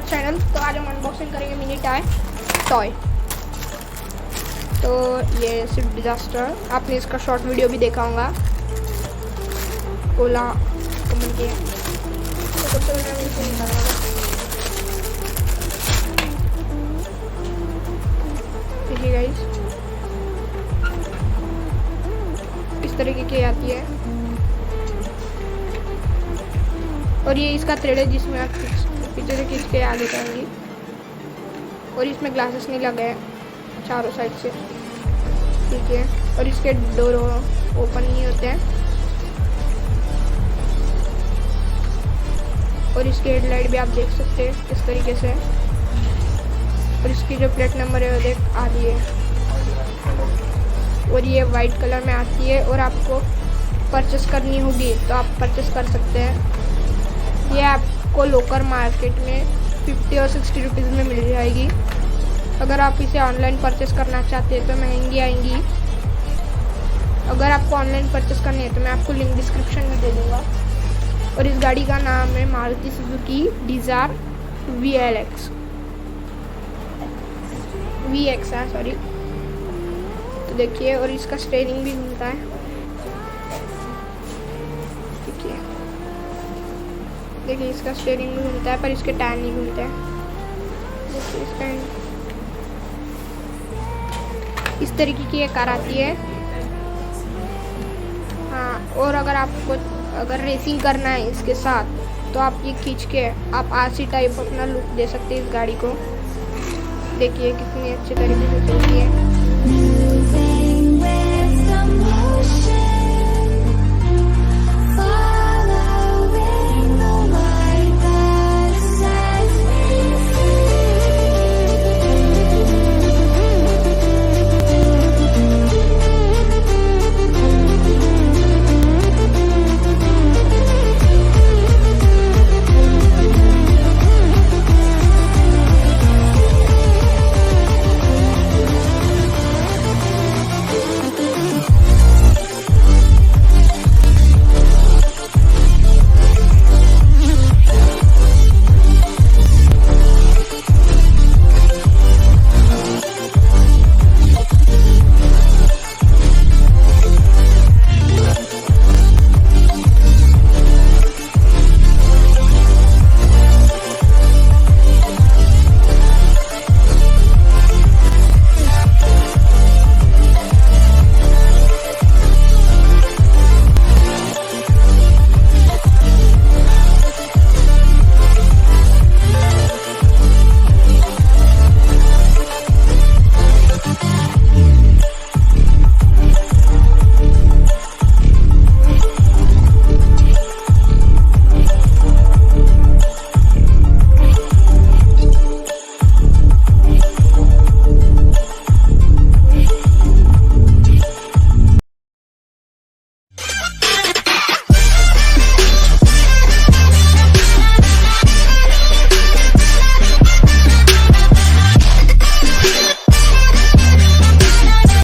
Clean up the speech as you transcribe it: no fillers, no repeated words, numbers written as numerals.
Channel. तो आज हम अनबॉक्सिंग करेंगे मिनी टॉय। तो ये स्विफ्ट डिजास्टर, आपने इसका शॉर्ट वीडियो भी देखा होगा, ओला कमेंट किया। तो सबसे पहले मैं इसे निकालूंगा। देखिए गाइस, इस तरीके की आती है और ये इसका थ्रेड है जिसमें आप पीछे से खींच के आगे जाएंगी। और इसमें ग्लासेस नहीं लगे हैं चारों साइड से, ठीक है। और इसके डोर ओपन नहीं होते हैं। और इसके हेडलाइट भी आप देख सकते हैं इस तरीके से। और इसकी जो प्लेट नंबर है वो देख आती है और ये वाइट कलर में आती है। और आपको परचेस करनी होगी तो आप परचेस कर सकते हैं। ये आपको लोकल मार्केट में 50 और 60 रुपीज़ में मिल जाएगी। अगर आप इसे ऑनलाइन परचेस करना चाहते हैं तो महंगी आएंगी। अगर आपको ऑनलाइन परचेस करनी है तो मैं आपको लिंक डिस्क्रिप्शन में दे दूँगा। और इस गाड़ी का नाम है मारुति सुजुकी डिज़ायर VX है, सॉरी। तो देखिए, और इसका स्टीयरिंग भी घूमता है, देखिए इसका स्टीयरिंग भी घूमता है पर इसके टायर नहीं घूमते हैं। देखिए इसका इस तरीके की एक कार आती है। हाँ, और अगर रेसिंग करना है इसके साथ तो आप ये खींच के आप RC टाइप अपना लुक दे सकते हैं इस गाड़ी को। देखिए कितनी अच्छी तरीके से चलती है।